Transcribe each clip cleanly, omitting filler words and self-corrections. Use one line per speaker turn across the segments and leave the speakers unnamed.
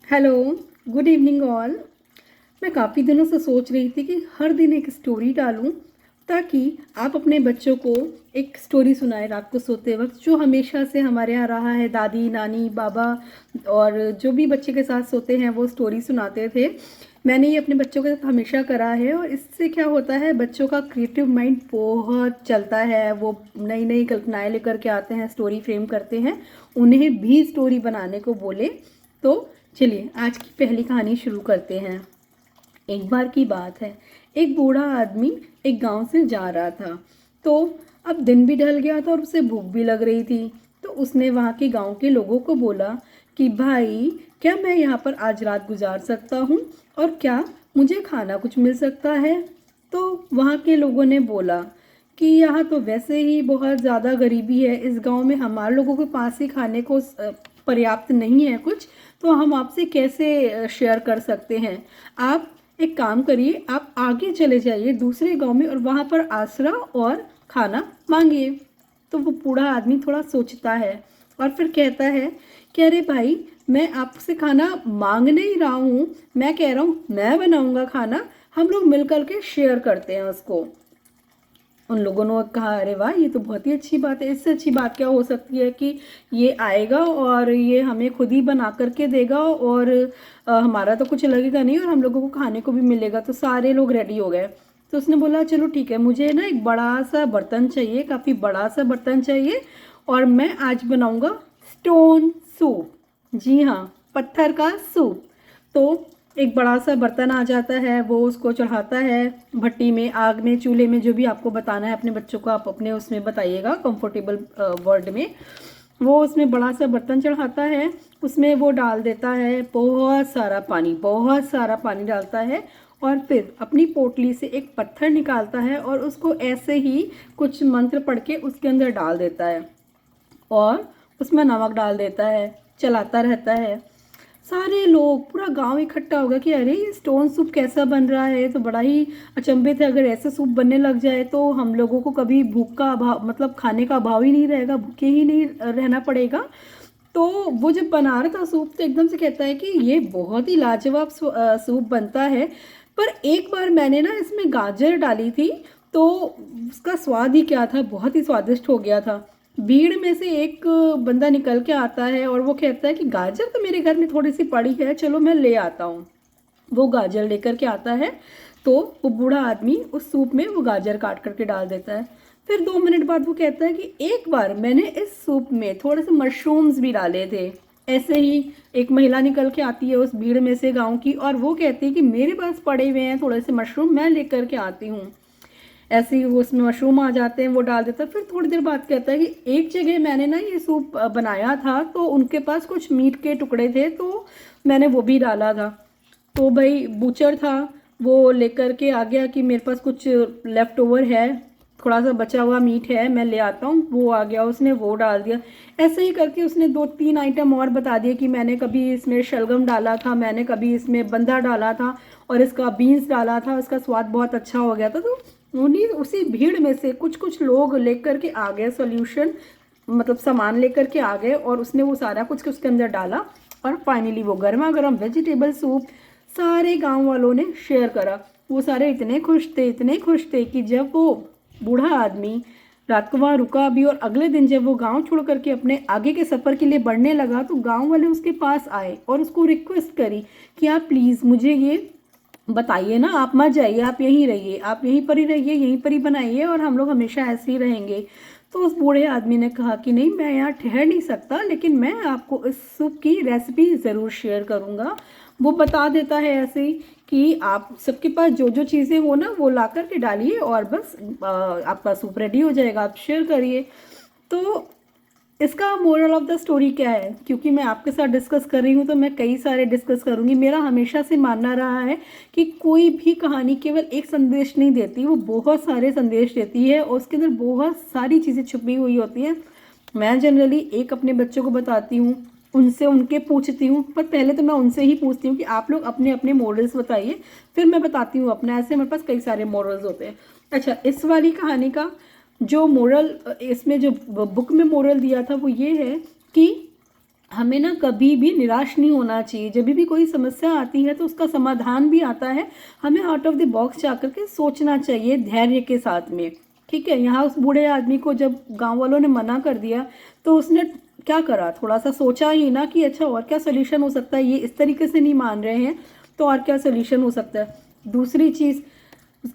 Hello, good evening all. मैं काफ़ी दिनों से सोच रही थी कि हर दिन एक स्टोरी डालूं ताकि आप अपने बच्चों को एक स्टोरी सुनाएं रात को सोते वक्त, जो हमेशा से हमारे यहाँ रहा है। दादी नानी बाबा और जो भी बच्चे के साथ सोते हैं वो स्टोरी सुनाते थे। मैंने ये अपने बच्चों के साथ हमेशा करा है और इससे क्या होता है, बच्चों का क्रिएटिव माइंड बहुत चलता है। वो नई नई कल्पनाएं लेकर के आते हैं, स्टोरी फ्रेम करते हैं। उन्हें भी स्टोरी बनाने को बोले तो चलिए आज की पहली कहानी शुरू करते हैं। एक बार की बात है, एक बूढ़ा आदमी एक गांव से जा रहा था। तो अब दिन भी ढल गया था और उसे भूख भी लग रही थी। तो उसने वहाँ के गांव के लोगों को बोला कि भाई, क्या मैं यहाँ पर आज रात गुजार सकता हूँ और क्या मुझे खाना कुछ मिल सकता है। तो वहाँ के लोगों ने बोला कि यहाँ तो वैसे ही बहुत ज़्यादा गरीबी है, इस गांव में हमारे लोगों के पास ही खाने को पर्याप्त नहीं है कुछ, तो हम आपसे कैसे शेयर कर सकते हैं। आप एक काम करिए, आप आगे चले जाइए दूसरे गांव में और वहाँ पर आसरा और खाना मांगिए। तो वो बूढ़ा आदमी थोड़ा सोचता है और फिर कहता है कि अरे भाई, मैं आपसे खाना मांग नहीं रहा हूँ, मैं कह रहा हूँ मैं बनाऊँगा खाना, हम लोग मिल कर के शेयर करते हैं उसको। उन लोगों ने कहा अरे वाह, ये तो बहुत ही अच्छी बात है। इससे अच्छी बात क्या हो सकती है कि ये आएगा और ये हमें खुद ही बना करके देगा और हमारा तो कुछ लगेगा नहीं और हम लोगों को खाने को भी मिलेगा। तो सारे लोग रेडी हो गए। तो उसने बोला चलो ठीक है, मुझे ना एक बड़ा सा बर्तन चाहिए, काफ़ी बड़ा सा बर्तन चाहिए और मैं आज बनाऊंगा स्टोन सूप। जी हाँ, पत्थर का सूप। तो एक बड़ा सा बर्तन आ जाता है, वो उसको चढ़ाता है भट्टी में, आग में, चूल्हे में, जो भी आपको बताना है अपने बच्चों को आप अपने उसमें बताइएगा कंफर्टेबल वर्ड में। वो उसमें बड़ा सा बर्तन चढ़ाता है, उसमें वो डाल देता है बहुत सारा पानी, बहुत सारा पानी डालता है और फिर अपनी पोटली से एक पत्थर निकालता है और उसको ऐसे ही कुछ मंत्र पढ़ के उसके अंदर डाल देता है और उसमें नमक डाल देता है, चलाता रहता है। सारे लोग, पूरा गांव इकट्ठा होगा कि अरे ये स्टोन सूप कैसा बन रहा है। तो बड़ा ही अचंभित है, अगर ऐसे सूप बनने लग जाए तो हम लोगों को कभी भूख का अभाव, मतलब खाने का अभाव ही नहीं रहेगा, भूखे ही नहीं रहना पड़ेगा। तो वो जब बना रहा था सूप तो एकदम से कहता है कि ये बहुत ही लाजवाब सूप बनता है, पर एक बार मैंने ना इसमें गाजर डाली थी तो उसका स्वाद ही क्या था, बहुत ही स्वादिष्ट हो गया था। भीड़ में से एक बंदा निकल के आता है और वो कहता है कि गाजर तो मेरे घर में थोड़ी सी पड़ी है, चलो मैं ले आता हूँ। वो गाजर लेकर के आता है तो वो बूढ़ा आदमी उस सूप में वो गाजर काट करके डाल देता है। फिर 2 मिनट बाद वो कहता है कि एक बार मैंने इस सूप में थोड़े से मशरूम्स भी डाले थे। ऐसे ही एक महिला निकल के आती है उस भीड़ में से गांव की और वो कहती है कि मेरे पास पड़े हुए हैं थोड़े से मशरूम, मैं लेकर के आती हूँ। ऐसे ही वो उसमें मशरूम आ जाते हैं, वो डाल देता है। फिर थोड़ी देर बाद कहता है कि एक जगह मैंने ना ये सूप बनाया था तो उनके पास कुछ मीट के टुकड़े थे तो मैंने वो भी डाला था। तो भाई बूचर था, वो लेकर के आ गया कि मेरे पास कुछ लेफ्ट ओवर है, थोड़ा सा बचा हुआ मीट है, मैं ले आता हूँ। वो आ गया, उसने वो डाल दिया। ऐसे ही करके उसने 2-3 आइटम और बता दिए कि मैंने कभी इसमें शलगम डाला था, मैंने कभी इसमें बंदा डाला था और इसका बीन्स डाला था, इसका स्वाद बहुत अच्छा हो गया था। तो उन्हीं उसी भीड़ में से कुछ कुछ लोग लेकर के आ गए सॉल्यूशन, मतलब सामान लेकर के आ गए और उसने वो सारा कुछ उसके अंदर डाला और फाइनली वो गर्मा गर्म वेजिटेबल सूप सारे गांव वालों ने शेयर करा। वो सारे इतने खुश थे, इतने खुश थे कि जब वो बूढ़ा आदमी रात को वहाँ रुका भी और अगले दिन जब वो गांव छोड़ करके अपने आगे के सफ़र के लिए बढ़ने लगा तो गांव वाले उसके पास आए और उसको रिक्वेस्ट करी कि आप प्लीज़ मुझे ये बताइए ना, आप मत जाइए, आप यहीं रहिए, आप यहीं पर ही रहिए, यहीं पर ही बनाइए और हम लोग हमेशा ऐसे ही रहेंगे। तो उस बूढ़े आदमी ने कहा कि नहीं, मैं यहाँ ठहर नहीं सकता, लेकिन मैं आपको इस सूप की रेसिपी ज़रूर शेयर करूँगा। वो बता देता है ऐसे ही कि आप सबके पास जो जो चीज़ें हो ना वो ला कर के डालिए और बस आपका सूप रेडी हो जाएगा, आप शेयर करिए। तो इसका मोरल ऑफ द स्टोरी क्या है, क्योंकि मैं आपके साथ डिस्कस कर रही हूँ तो मैं कई सारे डिस्कस करूँगी। मेरा हमेशा से मानना रहा है कि कोई भी कहानी केवल एक संदेश नहीं देती, वो बहुत सारे संदेश देती है और उसके अंदर बहुत सारी चीज़ें छुपी हुई होती हैं। मैं जनरली एक अपने बच्चों को बताती हूँ, उनसे उनके पूछती हूँ, पर पहले तो मैं उनसे ही पूछती हूँ कि आप लोग अपने अपने मॉरल्स बताइए, फिर मैं बताती हूँ अपना। ऐसे मेरे पास कई सारे मॉरल्स होते हैं। अच्छा, इस वाली कहानी का जो मोरल, इसमें जो बुक में मोरल दिया था वो ये है कि हमें ना कभी भी निराश नहीं होना चाहिए। जब भी कोई समस्या आती है तो उसका समाधान भी आता है, हमें आउट ऑफ द बॉक्स जा कर के सोचना चाहिए धैर्य के साथ में। ठीक है, यहाँ उस बूढ़े आदमी को जब गांव वालों ने मना कर दिया तो उसने क्या करा, थोड़ा सा सोचा ही ना कि अच्छा और क्या सोल्यूशन हो सकता है, ये इस तरीके से नहीं मान रहे हैं तो और क्या सोल्यूशन हो सकता है। दूसरी चीज़,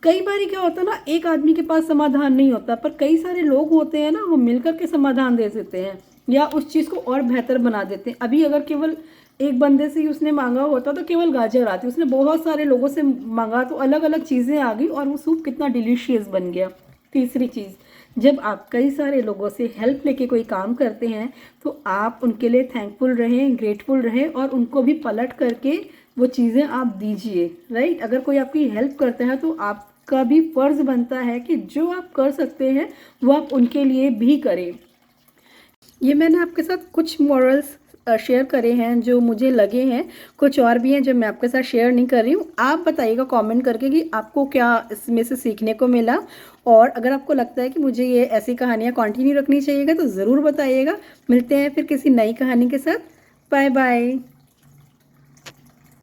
कई बार क्या होता है ना, एक आदमी के पास समाधान नहीं होता पर कई सारे लोग होते हैं ना, वो मिलकर के समाधान दे देते हैं या उस चीज़ को और बेहतर बना देते हैं। अभी अगर केवल एक बंदे से ही उसने मांगा होता तो केवल गाजर आती, उसने बहुत सारे लोगों से मांगा तो अलग अलग चीज़ें आ गई और वो सूप कितना डिलीशियस बन गया। तीसरी चीज़, जब आप कई सारे लोगों से हेल्प लेके कोई काम करते हैं तो आप उनके लिए थैंकफुल रहें, ग्रेटफुल रहें और उनको भी पलट करके वो चीज़ें आप दीजिए। राइट, अगर कोई आपकी हेल्प करता है तो आपका भी फ़र्ज़ बनता है कि जो आप कर सकते हैं वो आप उनके लिए भी करें। ये मैंने आपके साथ कुछ मॉरल्स शेयर करे हैं जो मुझे लगे हैं, कुछ और भी हैं जो मैं आपके साथ शेयर नहीं कर रही हूँ। आप बताइएगा कमेंट करके कि आपको क्या इसमें से सीखने को मिला, और अगर आपको लगता है कि मुझे ये ऐसी कहानियाँ कंटिन्यू रखनी चाहिएगा तो ज़रूर बताइएगा। मिलते हैं फिर किसी नई कहानी के साथ। Bye bye.